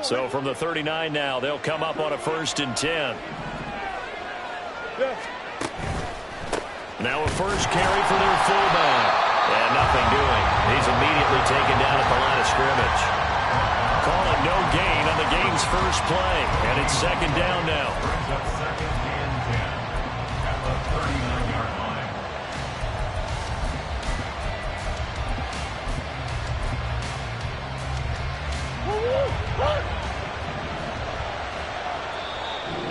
So from the 39 now, they'll come up on a 1st and 10. Now a first carry for their fullback. And nothing doing. He's immediately taken down at the line of scrimmage. Call it no gain on the game's first play. And it's 2nd down now. Brings up 2nd and 10 at the 39-yard line.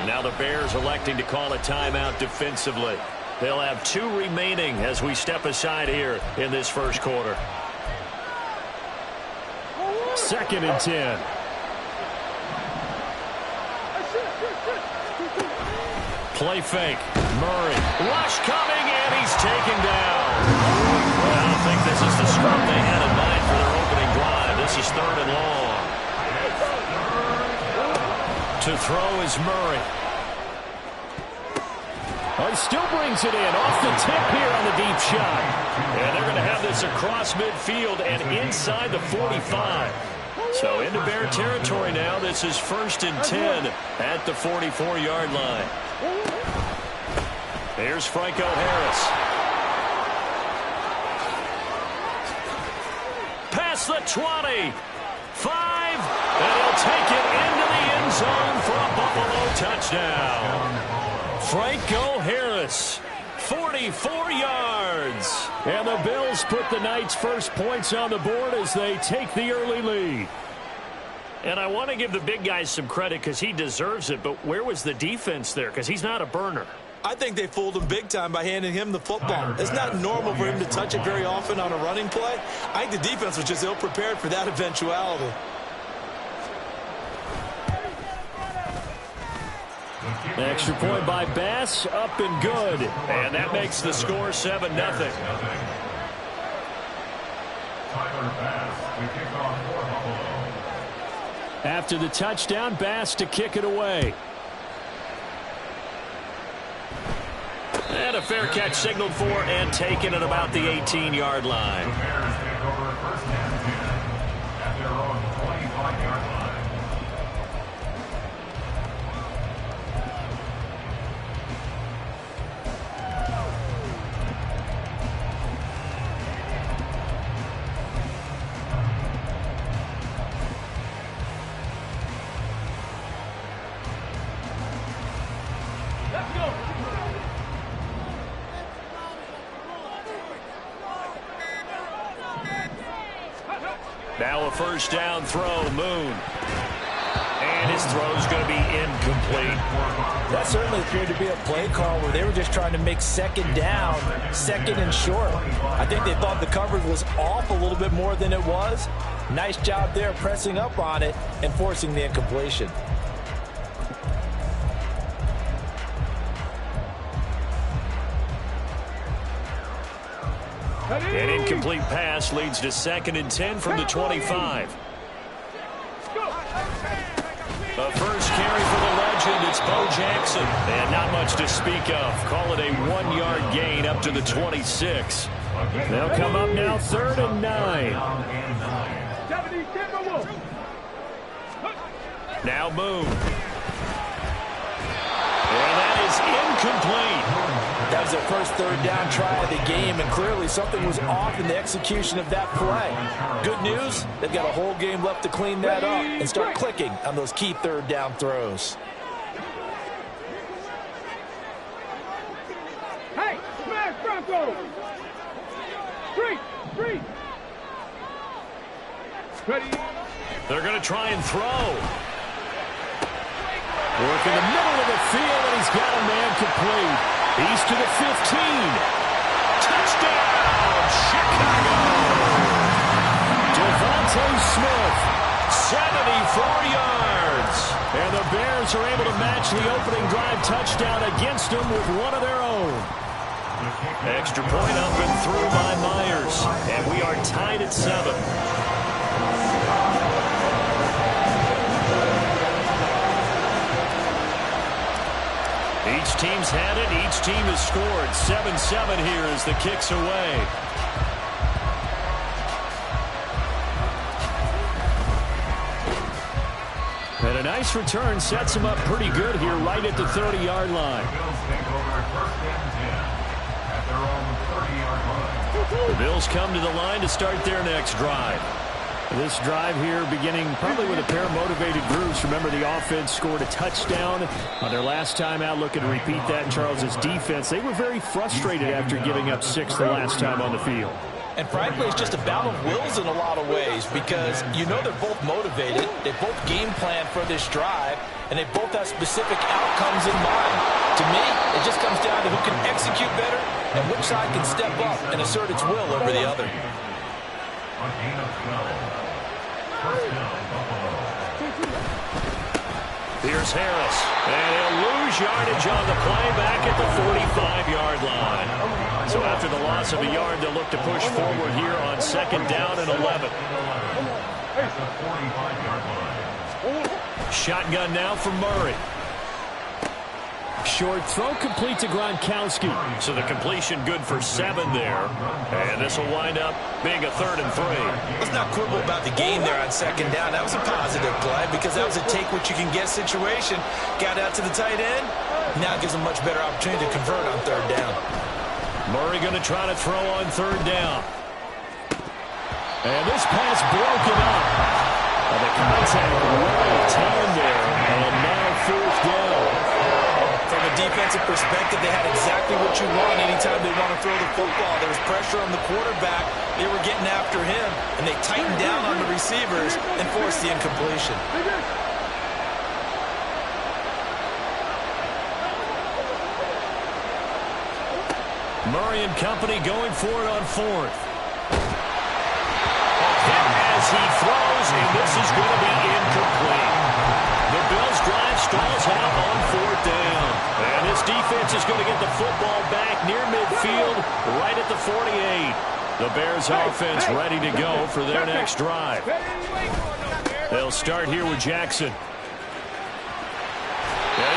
Now the Bears electing to call a timeout defensively. They'll have 2 remaining as we step aside here in this first quarter. 2nd and 10. Play fake. Murray. Rush coming, and he's taken down. Well, I don't think this is the scrum they had in mind for their opening drive. This is 3rd and long. To throw is Murray. Oh, he still brings it in off the tip here on the deep shot. And they're going to have this across midfield and inside the 45. So into Bear territory now. This is 1st and 10 at the 44-yard line. Here's Franco Harris. Past the 20. 5. And he'll take it into the end zone for a Buffalo touchdown. Franco Harris, 44 yards. And the Bills put the Knights' first points on the board as they take the early lead. And I want to give the big guys some credit because he deserves it, but where was the defense there? Because he's not a burner. I think they fooled him big time by handing him the football. It's not normal for him to touch it very often on a running play. I think the defense was just ill-prepared for that eventuality. Extra point by Bass, up and good. And that makes the score 7-0. Tyler Bass to kick off for Buffalo. After the touchdown, Bass to kick it away. And a fair catch signaled for and taken at about the 18-yard line. The Bears take over 1st and 10 at their own 25-yard line. Now a 1st down throw, Moon. And his throw's going to be incomplete. That certainly appeared to be a play call where they were just trying to make 2nd down, 2nd and short. I think they thought the coverage was off a little bit more than it was. Nice job there pressing up on it and forcing the incompletion. An incomplete pass leads to 2nd and 10 from the 25. A first carry for the legend. It's Bo Jackson. And not much to speak of. Call it a 1-yard gain up to the 26. They'll come up now 3rd and 9. Now Moon. And that is incomplete. That was their first 3rd down try of the game, and clearly something was off in the execution of that play. Good news, they've got a whole game left to clean that up and start clicking on those key 3rd down throws. Hey, smash Bronco! Street! Ready? They're going to try and throw. Work in the middle of the field, and he's got a man complete. He's to the 15. Touchdown, Chicago! Devontae Smith, 74 yards. And the Bears are able to match the opening drive touchdown against them with one of their own. Extra point up and through by Myers. And we are tied at 7. Each team's had it. Each team has scored. 7-7 here as the kick's away. nice return sets him up pretty good here right at the 30-yard line. Bills take over at first and 10 at their own 30-yard line. The Bills come to the line to start their next drive. This drive here beginning probably with a pair of motivated groups. Remember, the offense scored a touchdown on their last time out. Looking to repeat that in Charles's defense. They were very frustrated after giving up 6 the last time on the field. And frankly, it's just a battle of wills in a lot of ways because you know they're both motivated. They both game plan for this drive, and they both have specific outcomes in mind. To me, it just comes down to who can execute better and which side can step up and assert its will over the other. A gain of 12. First down, Buffalo. Here's Harris, and he'll lose yardage on the play back at the 45-yard line. So after the loss of a yard, they'll look to push forward here on 2nd down and 11. At the 45-yard line. Shotgun now for Murray. Short throw complete to Gronkowski. So the completion good for 7 there. And this will wind up being a 3rd and 3. Let's not quibble about the game there on 2nd down. That was a positive play because that was a take-what-you-can-get situation. Got out to the tight end. Now gives them much better opportunity to convert on 3rd down. Murray going to try to throw on 3rd down. And this pass broken up. And the contact really turned there. And now 4th down. From a defensive perspective, they had exactly what you want anytime they want to throw the football. There was pressure on the quarterback. They were getting after him, and they tightened down on the receivers and forced the incompletion. Murray and company going for it on 4th. A hit as he throws, and this is going to be incomplete. The Bills drive stalls out on 4th down. And this defense is going to get the football back near midfield, right at the 48. The Bears offense ready to go for their next drive. They'll start here with Jackson. And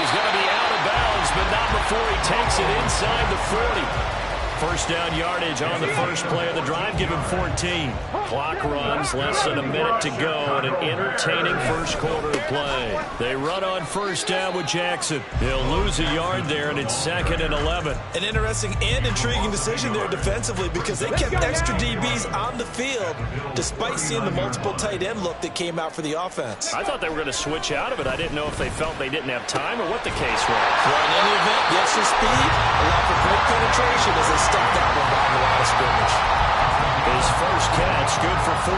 he's going to be out of bounds, but not before he takes it inside the 40. First down yardage on the first play of the drive. Give him 14. Clock runs, less than a minute to go, and an entertaining first quarter of play. They run on 1st down with Jackson. He'll lose a yard there, and it's 2nd and 11. An interesting and intriguing decision there defensively because they kept extra DBs on the field despite seeing the multiple tight end look that came out for the offense. I thought they were going to switch out of it. I didn't know if they felt they didn't have time or what the case was. Well, in any event, the extra speed allowed for great penetration as they stepped that one down the line of scrimmage. His first catch, good for 14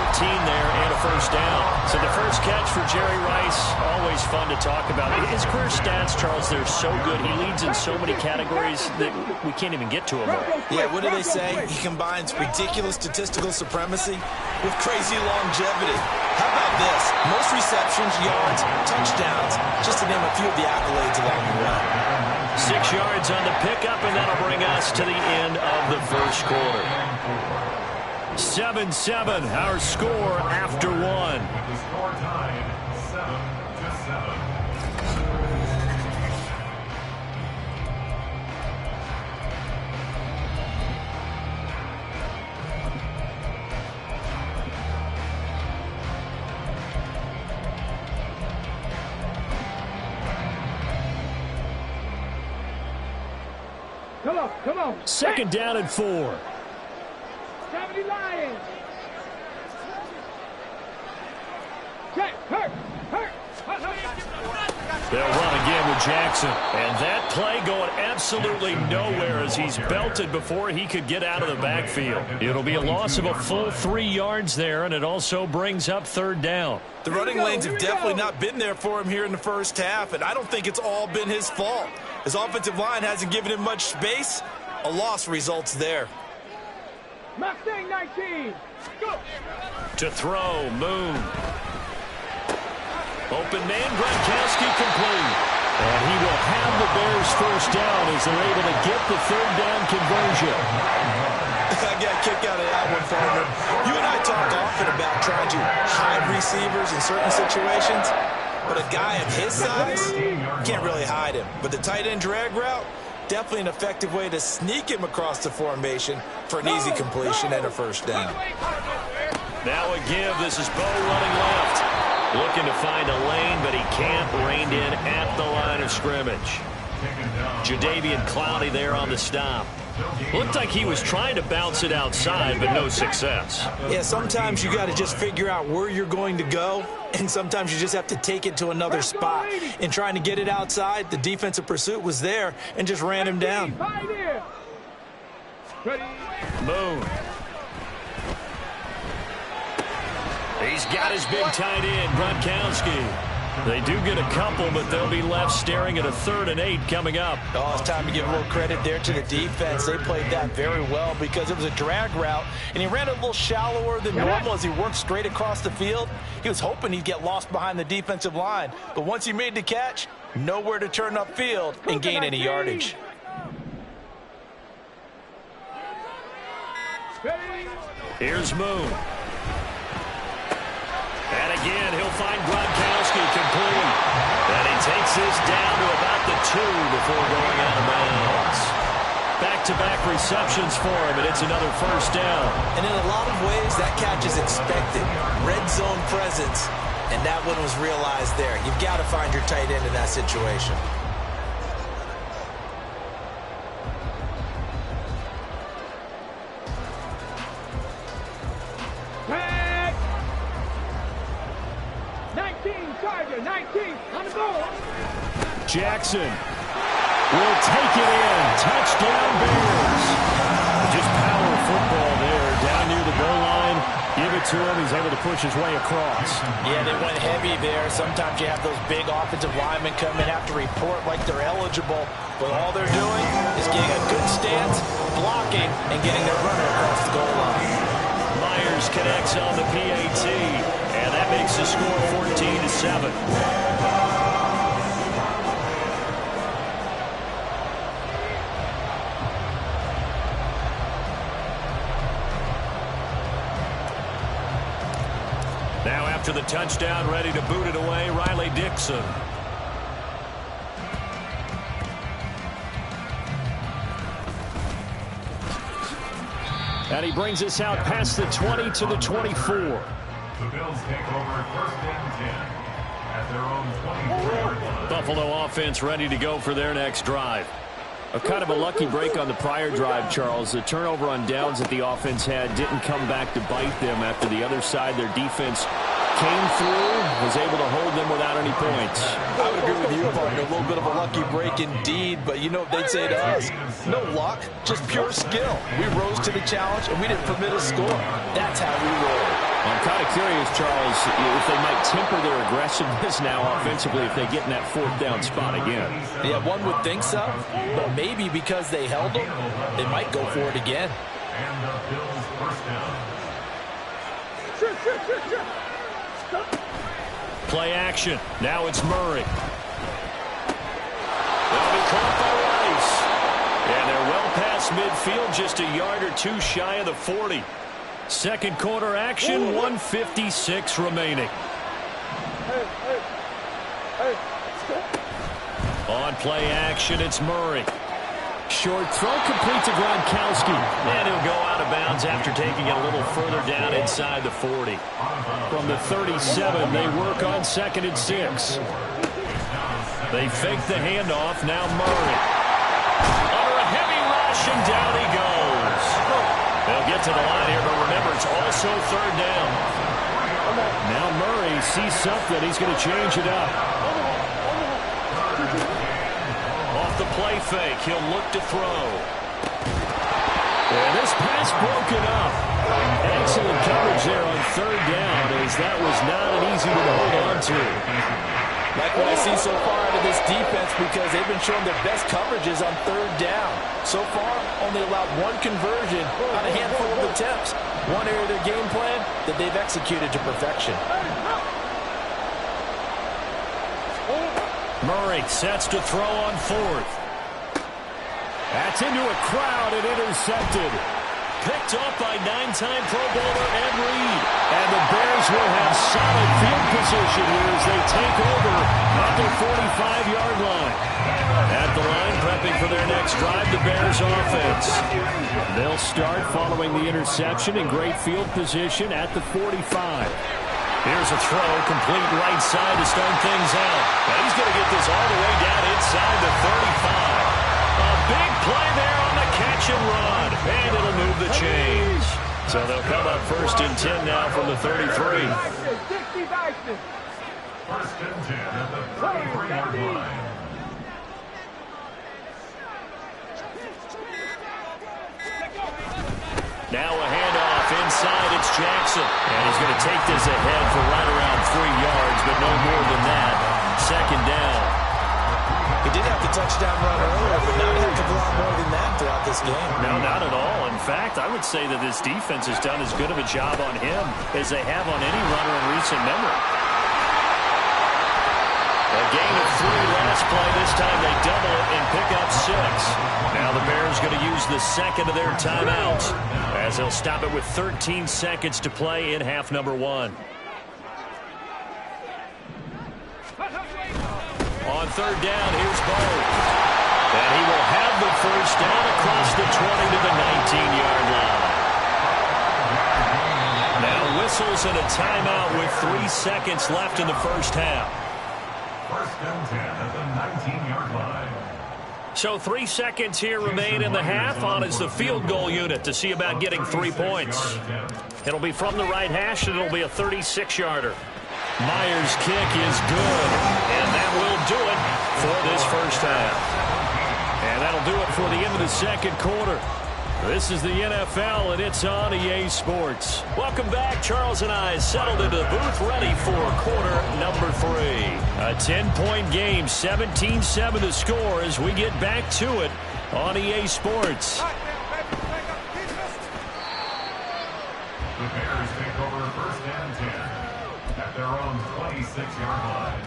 there and a 1st down. So the first catch for Jerry Rice, always fun to talk about. His career stats, Charles, they're so good. He leads in so many categories that we can't even get to him all. Yeah, what do they say? He combines ridiculous statistical supremacy with crazy longevity. How about this? Most receptions, yards, touchdowns, just to name a few of the accolades along the way. 6 yards on the pickup, and that'll bring us to the end of the first quarter. 7-7, our score after 1. The score tied 7-7. Come on. 2nd down and 4. 70 Lions. Check. Hurt. They'll run again with Jackson. And that play going absolutely nowhere as he's belted before he could get out of the backfield. It'll be a loss of a full 3 yards there, and it also brings up 3rd down. The running lanes have definitely not been there for him here in the first half, and I don't think it's all been his fault. His offensive line hasn't given him much space. A loss results there. Mustang 19. Go. To throw, Moon. Open man, Gronkowski complete. And he will have the Bears first down as they're able to get the 3rd down conversion. I got a kick out of that one, partner. You and I talk often about trying to hide receivers in certain situations, but a guy of his size can't really hide him. But the tight end drag route, definitely an effective way to sneak him across the formation for an easy completion and a first down. Now a give. This is Bo running left. Looking to find a lane, but he can't. Reined in at the line of scrimmage. Jadeveon Clowney there on the stop. Looked like he was trying to bounce it outside, but no success. Yeah, sometimes you got to just figure out where you're going to go, and sometimes you just have to take it to another spot. In trying to get it outside, the defensive pursuit was there and just ran him down. Moon. He's got his big tight end, Gronkowski. They do get a couple, but they'll be left staring at a 3rd and 8 coming up. Oh, it's time to give a little credit there to the defense. They played that very well because it was a drag route, and he ran a little shallower than normal as he worked straight across the field. He was hoping he'd get lost behind the defensive line, but once he made the catch, nowhere to turn upfield and gain any yardage. Here's Moon. And again, he'll find Gronkowski complete. And he takes this down to about the 2 before going out of bounds. Back-to-back receptions for him, and it's another first down. And in a lot of ways, that catch is expected. Red zone presence, and that one was realized there. You've got to find your tight end in that situation. Jackson will take it in. Touchdown, Bears. Just power football there down near the goal line. Give it to him. He's able to push his way across. Yeah, they went heavy there. Sometimes you have those big offensive linemen come in, have to report like they're eligible. But all they're doing is getting a good stance, blocking, and getting their runner across the goal line. Myers connects on the PAT, and that makes the score 14-7. Now after the touchdown, ready to boot it away, Riley Dixon. And he brings us out past the 20 to the 24. The Bills take over 1st and 10 at their own 24-yard line. Buffalo offense ready to go for their next drive. A kind of a lucky break on the prior drive, Charles. The turnover on downs that the offense had didn't come back to bite them after the other side. Their defense came through, was able to hold them without any points. I would agree with you, partner. A little bit of a lucky break indeed, but you know what they'd say to us? No luck, just pure skill. We rose to the challenge, and we didn't permit a score. That's how we roll. I'm kind of curious, Charles, if they might temper their aggressiveness now offensively if they get in that 4th down spot again. Yeah, one would think so, but maybe because they held them, they might go for it again. And the Bills' 1st down. Play action. Now it's Murray. They'll be caught by Rice. And they're well past midfield, just a yard or 2 shy of the 40. Second quarter action, 1:56 remaining. On play action, it's Murray. Short throw complete to Gronkowski. And he'll go out of bounds after taking it a little further down inside the 40. From the 37, they work on 2nd and 6. They fake the handoff, now Murray. Under a heavy rush, and down he goes. They'll get to the line here, but remember, it's also 3rd down. Now Murray sees something. He's going to change it up. Off the play fake, he'll look to throw. And this pass broken up. Excellent coverage there on 3rd down, as that was not an easy one to hold on to. Like what I see so far out of this defense, because they've been showing their best coverages on 3rd down. So far, only allowed 1 conversion on a handful of attempts. One area of their game plan that they've executed to perfection. Murray sets to throw on 4th. That's into a crowd and intercepted. Picked off by 9-time Pro Bowler Ed Reed. And the Bears will have solid field position here as they take over at their 45-yard line. At the line, prepping for their next drive, the Bears offense. They'll start following the interception in great field position at the 45. Here's a throw, complete right side to start things out. And he's going to get this all the way down inside the 35. A big play there on the catch and run. And it'll move the chains. So they'll come up 1st and 10 now from the 33. First and 10 at the 33-yard line. Now a handoff inside. It's Jackson. And he's going to take this ahead for right around 3 yards, but no more than that. 2nd down. He did have the touchdown run earlier, but now he has to do a lot more than that throughout this game. No, not at all. In fact, I would say that this defense has done as good of a job on him as they have on any runner in recent memory. A gain of 3 last play. This time they double it and pick up 6. Now the Bears going to use the second of their timeouts as they'll stop it with 13 seconds to play in half number 1. On 3rd down, here's Bo. And he will have the 1st down across the 20 to the 19-yard line. Now whistles and a timeout with 3 seconds left in the 1st half. 1st and 10 at the 19-yard line. So 3 seconds here remain in the half. On is the field goal unit to see about getting 3 points. It'll be from the right hash, and it'll be a 36-yarder. Myers' kick is good, and that will do it for this 1st half. And that'll do it for the end of the 2nd quarter. This is the NFL, and it's on EA Sports. Welcome back. Charles and I settled into the booth, ready for quarter number 3. A 10-point game, 17-7 to score as we get back to it on EA Sports. The Bears take over 1st and 10 at their own 26-yard line.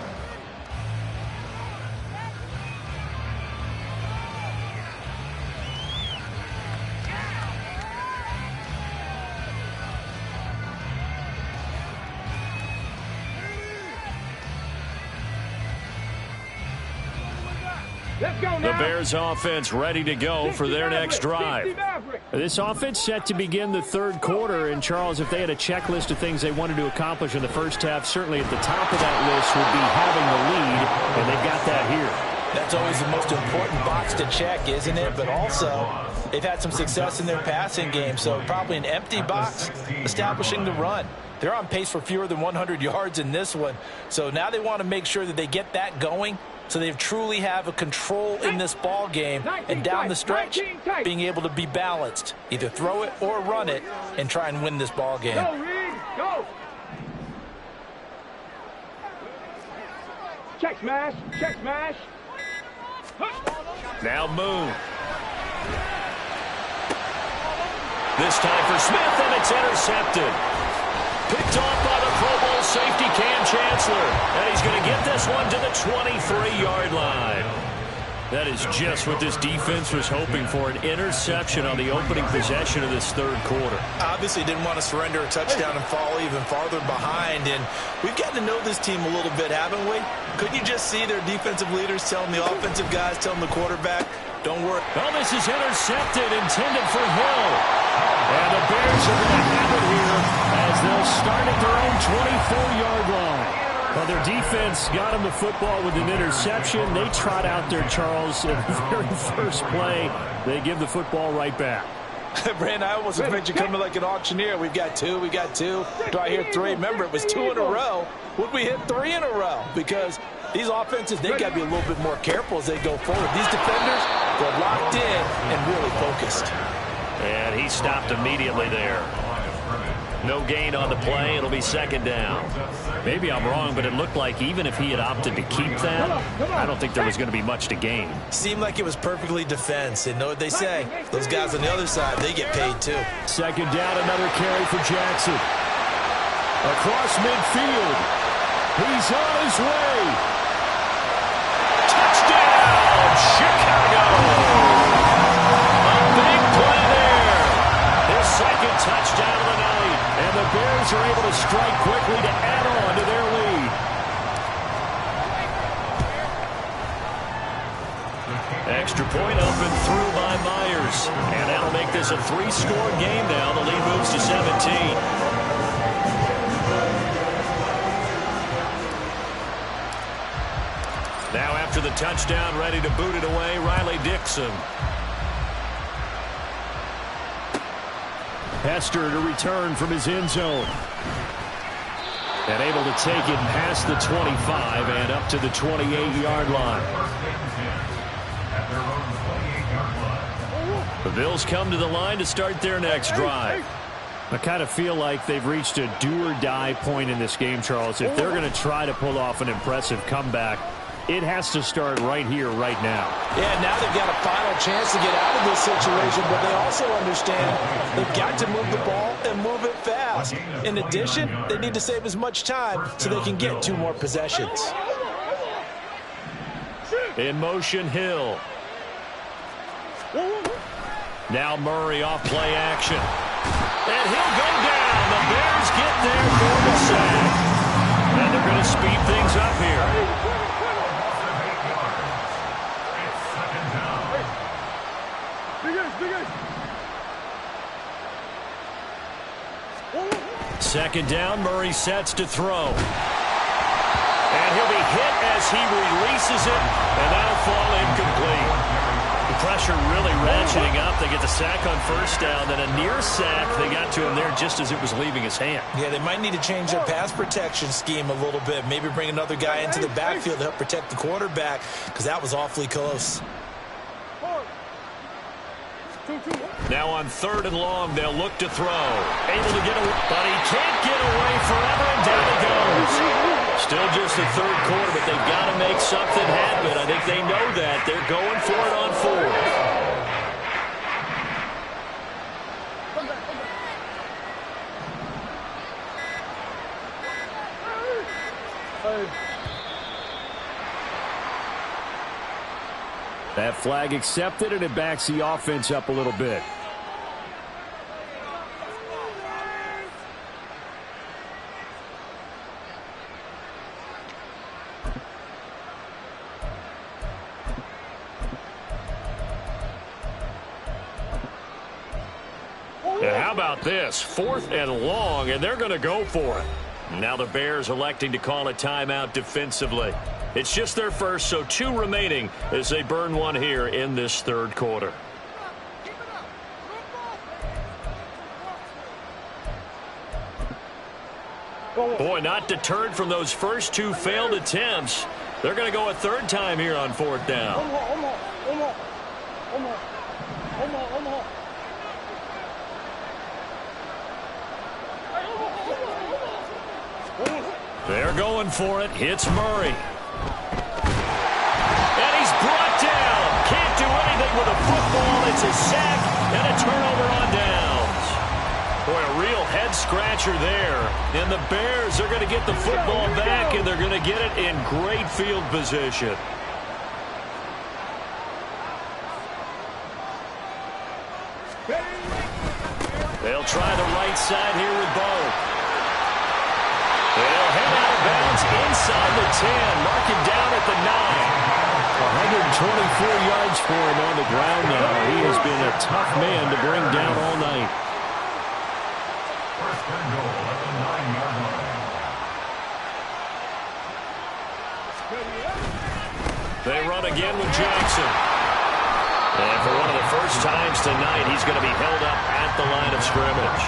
Let's go The now. Bears offense ready to go for their next drive. This offense set to begin the 3rd quarter. And, Charles, if they had a checklist of things they wanted to accomplish in the 1st half, certainly at the top of that list would be having the lead, and they've got that here. That's always the most important box to check, isn't it? But also, they've had some success in their passing game, so probably an empty box establishing the run. They're on pace for fewer than 100 yards in this one. So now they want to make sure that they get that going so they truly have a control in this ball game. And down the stretch, being able to be balanced. Either throw it or run it and try and win this ball game. Go, Reed. Go. Check smash. Check smash. Now Moon. This time for Smith, and it's intercepted. Picked off by the Pro Bowl safety Cam Chancellor. And he's going to get this one to the 23-yard line. That is just what this defense was hoping for, an interception on the opening possession of this 3rd quarter. Obviously didn't want to surrender a touchdown and fall even farther behind. And we've gotten to know this team a little bit, haven't we? Couldn't you just see their defensive leaders telling the offensive guys, telling the quarterback, don't worry. Well, this is intercepted, intended for Hill. And the Bears are going to have it here as they'll start at their own 24-yard line. Well, their defense got him the football with an interception. They trot out there, Charles, in the very first play. They give the football right back. Brandon, I almost expect you coming like an auctioneer. We've got 2, we got 2. Do I hear 3? Remember, it was 2 in a row. Would we hit 3 in a row? Because these offenses, they got to be a little bit more careful as they go forward. These defenders, they're locked in and really focused. And he stopped immediately there. No gain on the play. It'll be 2nd down. Maybe I'm wrong, but it looked like even if he had opted to keep that, I don't think there was going to be much to gain. Seemed like it was perfectly defense. And know what they say? Those guys on the other side, they get paid too. 2nd down, another carry for Jackson. Across midfield. He's on his way. Touchdown, Chicago. A big play there. His 2nd touchdown of the night. And the Bears are able to strike quickly to add on to their lead. Extra point up and through by Myers. And that'll make this a 3-score game now. The lead moves to 17. Now after the touchdown, ready to boot it away, Riley Dixon. Hester to return from his end zone. And able to take it past the 25 and up to the 28-yard line. The Bills come to the line to start their next drive. I kind of feel like they've reached a do-or-die point in this game, Charles. If they're going to try to pull off an impressive comeback, it has to start right here, right now. Yeah, now they've got a final chance to get out of this situation, but they also understand they've got to move the ball and move it fast. In addition, they need to save as much time so they can get 2 more possessions. In motion, Hill. Now Murray off play action. And he'll go down. The Bears get there for the sack. And they're going to speed things up here. Second down, Murray sets to throw. And he'll be hit as he releases it, and that'll fall incomplete. The pressure really ratcheting up. They get the sack on first down, then a near sack. They got to him there just as it was leaving his hand. Yeah, they might need to change their pass protection scheme a little bit. Maybe bring another guy into the backfield to help protect the quarterback, because that was awfully close. Now on 3rd and long, they'll look to throw. Able to get away, but he can't get away forever, and down he goes. Still just the 3rd quarter, but they've got to make something happen. I think they know that. They're going for it on 4th. That flag accepted, and it backs the offense up a little bit. And how about this? 4th and long, and they're going to go for it. Now the Bears electing to call a timeout defensively. It's just their first, so 2 remaining as they burn one here in this 3rd quarter. Boy, not deterred from those first 2 failed attempts. They're going to go a 3rd time here on 4th down. They're going for it. Hits Murray. And he's brought down. Can't do anything with a football. It's a sack and a turnover on downs. Boy, a real head-scratcher there. And the Bears are going to get the football back, and they're going to get it in great field position. They'll try the right side here with Bo. They'll head out of bounds inside the 10. Mark it down at the 9. 124 yards for him on the ground now. He has been a tough man to bring down all night. First and goal at the 9-yard line. They run again with Jackson. And for one of the first times tonight, he's going to be held up at the line of scrimmage.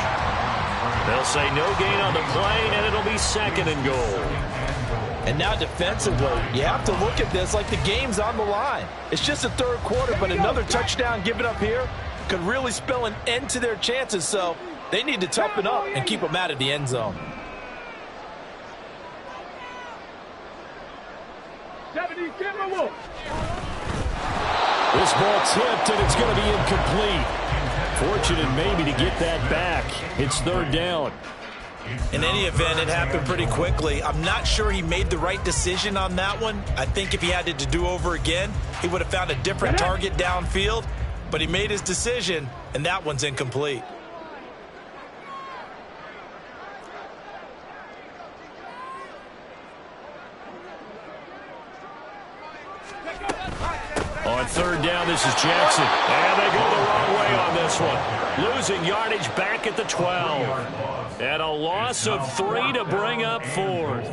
They'll say no gain on the play, and it'll be 2nd and goal. And now defensively, you have to look at this like the game's on the line. It's just the 3rd quarter, but another touchdown given up here could really spell an end to their chances, so they need to toughen up and keep them out of the end zone. 70, camera. This ball tipped, and it's going to be incomplete. Fortunate maybe to get that back. It's 3rd down. In any event, it happened pretty quickly. I'm not sure he made the right decision on that one. I think if he had it to do over again, he would have found a different target downfield. But he made his decision, and that one's incomplete. On 3rd down, this is Jackson. And they go the wrong way on this one. Losing yardage back at the 12. And a loss of 3 to bring up 4th.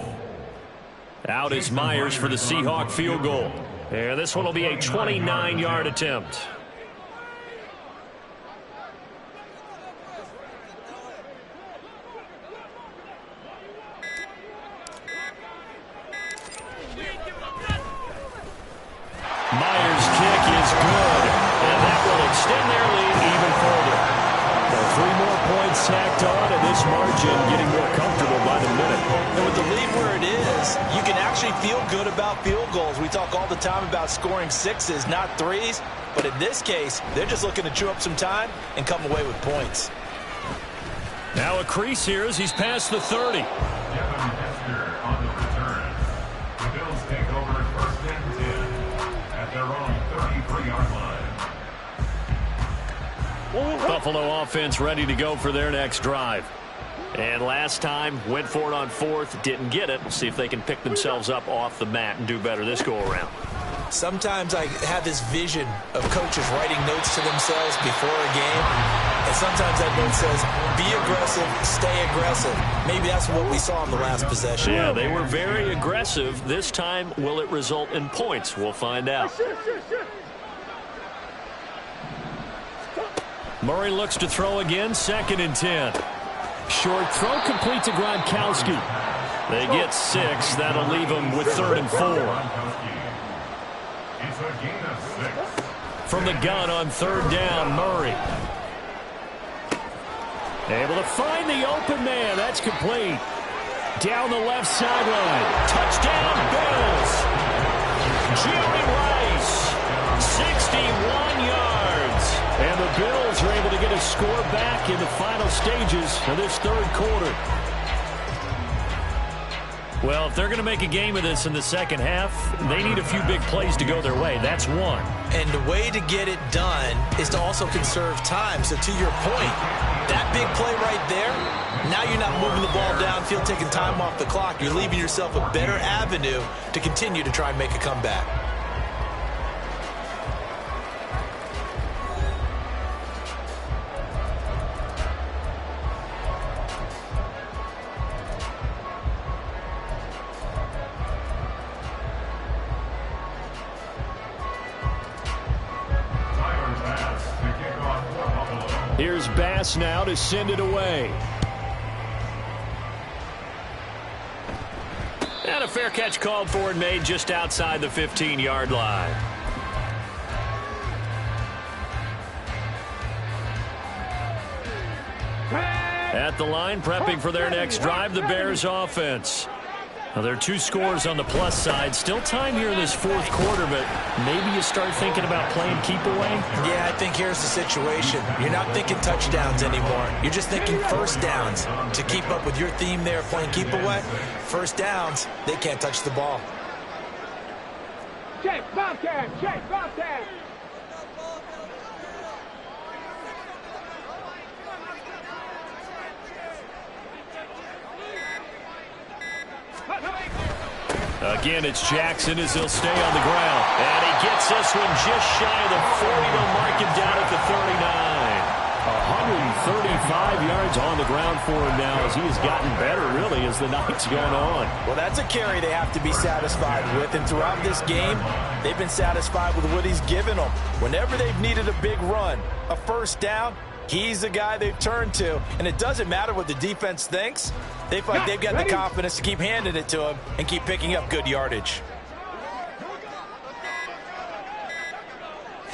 Out is Myers for the Seahawk field goal. And this one will be a 29-yard attempt. Myers' kick is good, and that will extend their lead even further. Now 3 more points tacked on, and this margin getting more comfortable by the minute. And with the lead where it is, you can actually feel good about field goals. We talk all the time about scoring 6s, not 3s, but in this case, they're just looking to chew up some time and come away with points. Now a crease here as he's past the 30. On the return. The Bills take over at 1st and 10 at their own 33-yard line. Buffalo offense ready to go for their next drive. And last time, went for it on 4th, didn't get it. We'll see if they can pick themselves up off the mat and do better this go-around. Sometimes I have this vision of coaches writing notes to themselves before a game, and sometimes that note says, be aggressive, stay aggressive. Maybe that's what we saw in the last possession. Yeah, they were very aggressive. This time, will it result in points? We'll find out. Murray looks to throw again, 2nd and 10. Short throw complete to Gronkowski. They get 6. That'll leave them with 3rd and 4. It's a gain of 6. From the gun on 3rd down, Murray. Able to find the open man. That's complete. Down the left sideline. Touchdown, Bills. Jerry Rice, 61 yards. And the Bills are able to get a score back in the final stages of this 3rd quarter. Well, if they're going to make a game of this in the second half, they need a few big plays to go their way. That's one. And the way to get it done is to also conserve time. So to your point, that big play right there, now you're not moving the ball downfield, taking time off the clock. You're leaving yourself a better avenue to continue to try and make a comeback. Here's Bass now to send it away. And a fair catch called for and made just outside the 15-yard line. At the line, prepping for their next drive, the Bears offense. Now, there are 2 scores on the plus side. Still time here in this 4th quarter, but maybe you start thinking about playing keep away? Yeah, I think here's the situation. You're not thinking touchdowns anymore. You're just thinking first downs. To keep up with your theme there, playing keep away, first downs, they can't touch the ball. Check, Bobcat, check, Bobcat. Again, it's Jackson as he'll stay on the ground. And he gets this one just shy of the 40 to mark him down at the 39. 135 yards on the ground for him now as he has gotten better, really, as the night's gone on. Well, that's a carry they have to be satisfied with. And throughout this game, they've been satisfied with what he's given them. Whenever they've needed a big run, a first down, he's the guy they've turned to. And it doesn't matter what the defense thinks. They feel like they've got the confidence to keep handing it to him and keep picking up good yardage.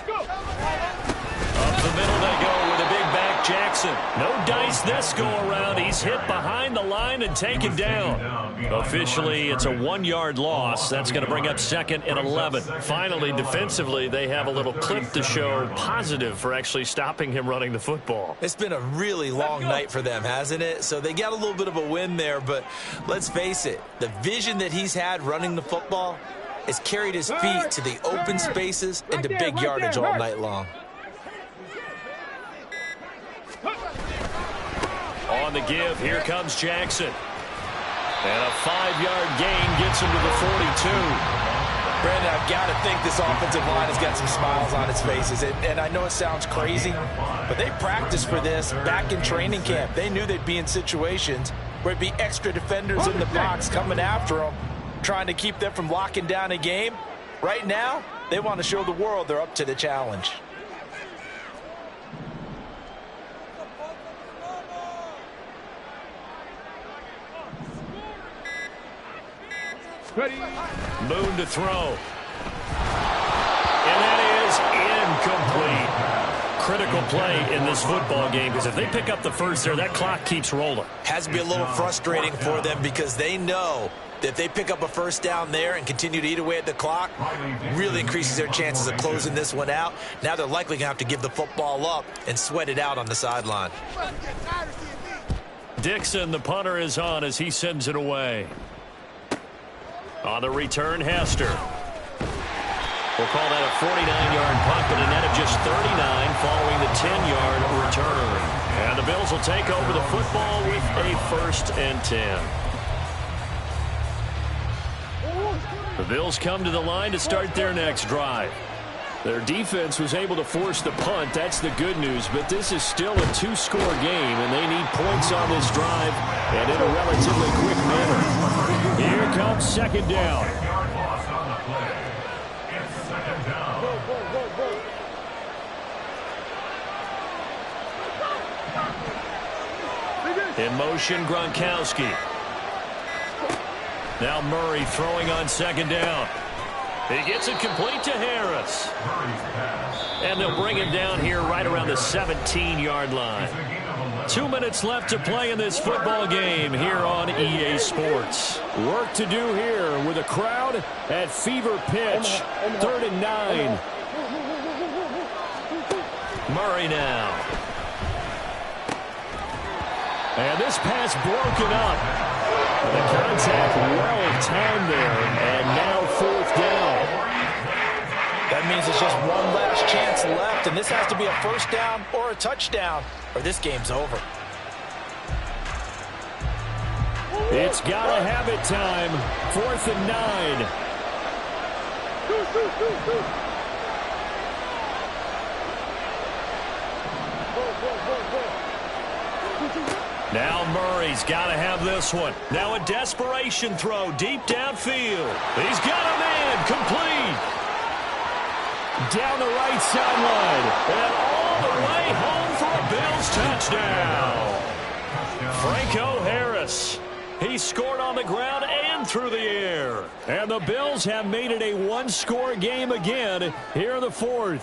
Up the middle they go with a big back Jackson. No dice this go around. He's hit behind the line and taken down. Officially, it's a 1-yard loss. That's going to bring up 2nd and 11. Finally, defensively, they have a little clip to show positive for actually stopping him running the football. It's been a really long night for them, hasn't it? So they got a little bit of a win there, but let's face it, the vision that he's had running the football has carried his feet to the open spaces and to big yardage all night long. On the give, here comes Jackson. And a 5-yard gain gets him to the 42. Brandon, I've got to think this offensive line has got some smiles on its faces. And I know it sounds crazy, but they practiced for this back in training camp. They knew they'd be in situations where it'd be extra defenders in the box coming after them, trying to keep them from locking down a game. Right now, they want to show the world they're up to the challenge. Ready. Moon to throw. And that is incomplete. Critical play in this football game, because if they pick up the first there, that clock keeps rolling. Has to be a little frustrating for them because they know that if they pick up a first down there and continue to eat away at the clock, really increases their chances of closing this one out. Now they're likely going to have to give the football up and sweat it out on the sideline. Dixon, the punter, is on as he sends it away. On the return, Hester. We'll call that a 49-yard punt, but a net of just 39 following the 10-yard return. And the Bills will take over the football with a 1st and 10. The Bills come to the line to start their next drive. Their defense was able to force the punt. That's the good news, but this is still a 2-score game, and they need points on this drive and in a relatively quick manner. Here comes 2nd down. In motion, Gronkowski. Now Murray throwing on 2nd down. He gets it complete to Harris. And they'll bring him down here right around the 17-yard line. 2 minutes left to play in this football game here on EA Sports. Work to do here with a crowd at fever pitch. 3rd and 9. Murray now. And this pass broken up. The contact well timed there, and now 4th down. That means it's just one last chance left, and this has to be a first down or a touchdown, or this game's over. It's gotta have it time. 4th and 9. Now Murray's got to have this one. Now a desperation throw deep downfield. He's got a man complete. Down the right sideline. And all the way home for a Bills touchdown. Franco Harris. He scored on the ground and through the air. And the Bills have made it a 1-score game again here in the 4th.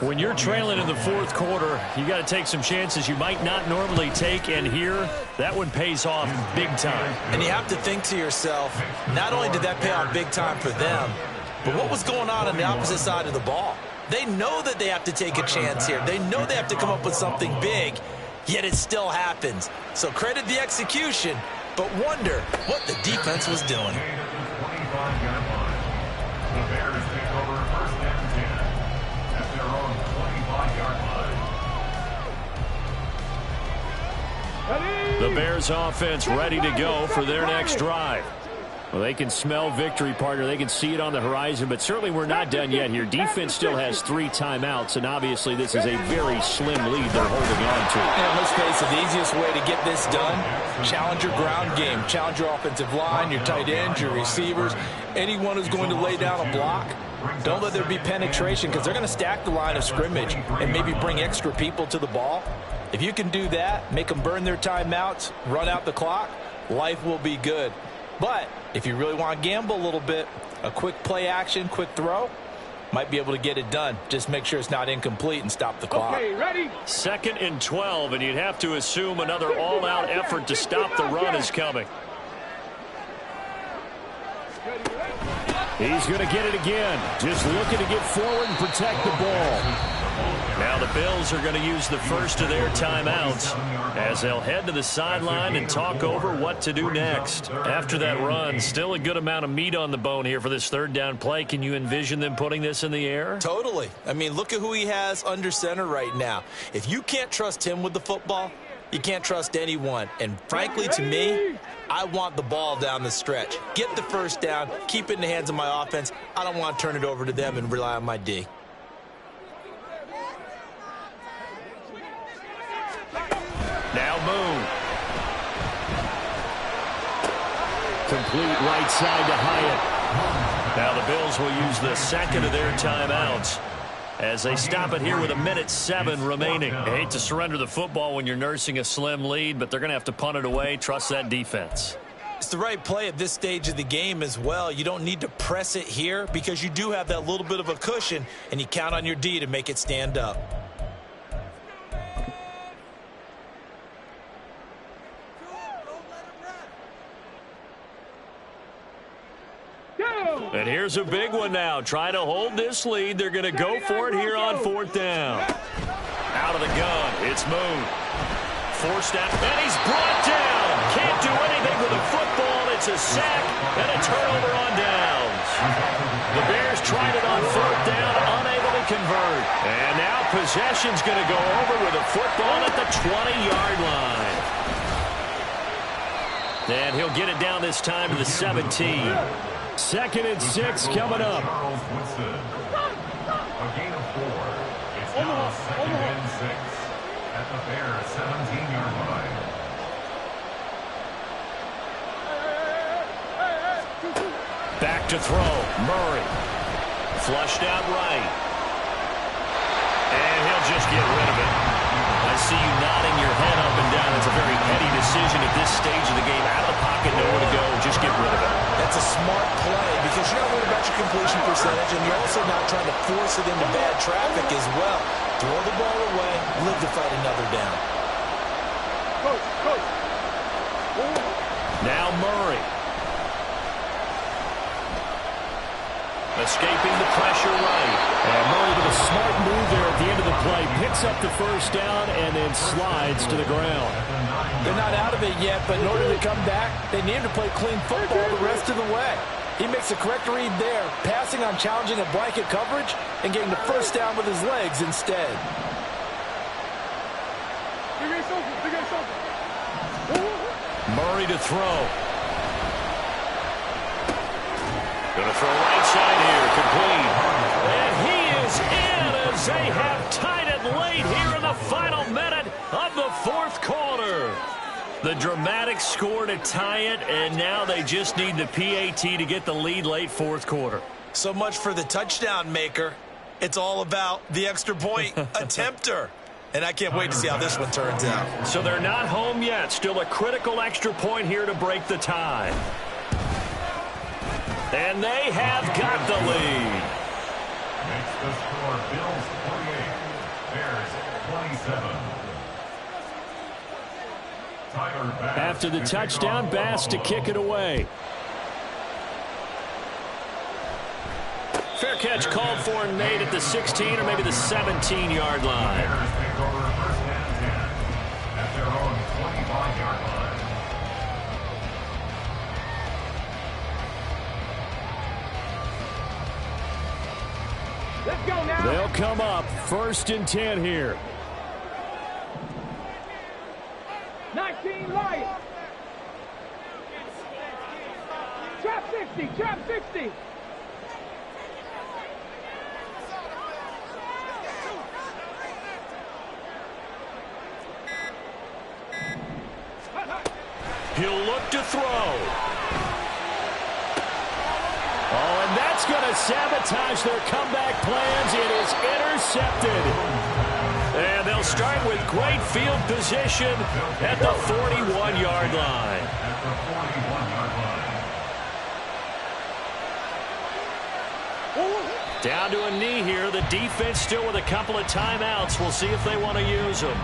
When you're trailing in the 4th quarter, you got to take some chances you might not normally take, and here, that one pays off big time. And you have to think to yourself, not only did that pay off big time for them, but what was going on the opposite side of the ball? They know that they have to take a chance here. They know they have to come up with something big, yet it still happens. So credit the execution, but wonder what the defense was doing. The Bears offense ready to go for their next drive. Well, they can smell victory, partner. They can see it on the horizon, but certainly we're not done yet here. Defense still has 3 timeouts, and obviously this is a very slim lead they're holding on to. And let's face it, the easiest way to get this done, challenge your ground game. Challenge your offensive line, your tight ends, your receivers, anyone who's going to lay down a block. Don't let there be penetration, because they're going to stack the line of scrimmage and maybe bring extra people to the ball. If you can do that, make them burn their timeouts, run out the clock, life will be good. But if you really want to gamble a little bit, a quick play action, quick throw, might be able to get it done. Just make sure it's not incomplete and stop the clock. Okay, ready? 2nd and 12, and you'd have to assume another all-out effort to stop the run is coming. He's going to get it again. Just looking to get forward and protect the ball. Now the Bills are going to use the first of their timeouts as they'll head to the sideline and talk over what to do next. After that run, still a good amount of meat on the bone here for this 3rd down play. Can you envision them putting this in the air? Totally. I mean, look at who he has under center right now. If you can't trust him with the football, you can't trust anyone. And frankly, to me, I want the ball down the stretch. Get the first down, keep it in the hands of my offense. I don't want to turn it over to them and rely on my D. Now Moon. complete right side to Hyatt. Now the Bills will use the second of their timeouts as they stop it here with 1:07 remaining. I hate to surrender the football when you're nursing a slim lead, but they're going to have to punt it away. Trust that defense. It's the right play at this stage of the game as well. You don't need to press it here because you do have that little bit of a cushion, and you count on your D to make it stand up. And here's a big one now. Trying to hold this lead. They're going to go for it here on 4th down. Out of the gun. It's Moon. Forced out. And he's brought down. Can't do anything with the football. It's a sack and a turnover on downs. The Bears tried it on 4th down. Unable to convert. And now possession's going to go over with a football at the 20-yard line. And he'll get it down this time to the 17. 2nd and 6 coming up. Charles Woodson. A gain of 4. It's now 2nd and 6 at the Bears 17-yard line. Back to throw. Murray. Flushed out right. And he'll just get rid of it. I see you nodding your head up and down. It's a very heady decision at this stage of the game. Out of the pocket, nowhere to go. Just get rid of it. That's a smart play because you're not worried about your completion percentage, and you're also not trying to force it into bad traffic as well. Throw the ball away, live to fight another down. Now Murray. Escaping the pressure right. And Murray with a smart move there at the end of the play. Picks up the first down and then slides to the ground. They're not out of it yet, but in order to come back, they need to play clean football the rest of the way. He makes a correct read there, passing on challenging a blanket coverage and getting the first down with his legs instead. Murray to throw. Going to throw right side here, complete. And he is in as they have tied it late here in the final minute of the 4th quarter. The dramatic score to tie it, and now they just need the PAT to get the lead late 4th quarter. So much for the touchdown maker. It's all about the extra point attempter. And I can't wait to see how this one turns out. So they're not home yet. Still a critical extra point here to break the tie. And they have got the lead. Makes the score Bills 48, Bears 27. Tyler Bass After the touchdown, Bass to kick it away. Fair catch called for and made at the 16 or maybe the 17-yard line. Bears take over 1st and 10 at their own 25-yard line. Let's go now. They'll come up 1st and 10 here. 19 Lions. Trap 60. Trap 60. He'll look to throw. Oh, and that's going to sabotage their comeback plans. It is intercepted. And they'll start with great field position at the 41-yard line. At the 41-yard line. Down to a knee here. The defense still with a couple of timeouts. We'll see if they want to use them.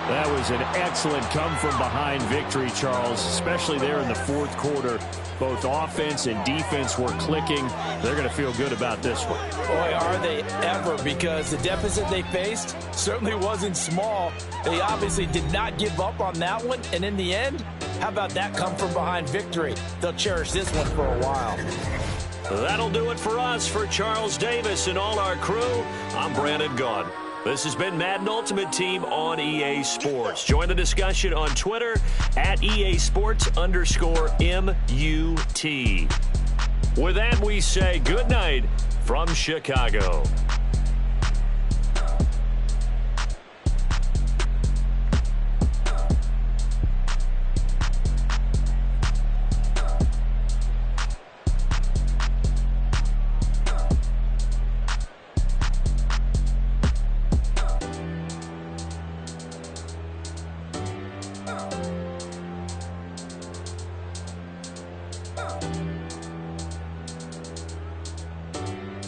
That was an excellent come-from-behind victory, Charles, especially there in the 4th quarter. Both offense and defense were clicking. They're going to feel good about this one. Boy, are they ever, because the deficit they faced certainly wasn't small. They obviously did not give up on that one, and in the end, how about that come-from-behind victory? They'll cherish this one for a while. That'll do it for us. For Charles Davis and all our crew, I'm Brandon Gaudin. This has been Madden Ultimate Team on EA Sports. Join the discussion on Twitter at EA Sports_MUT. With that, we say good night from Chicago.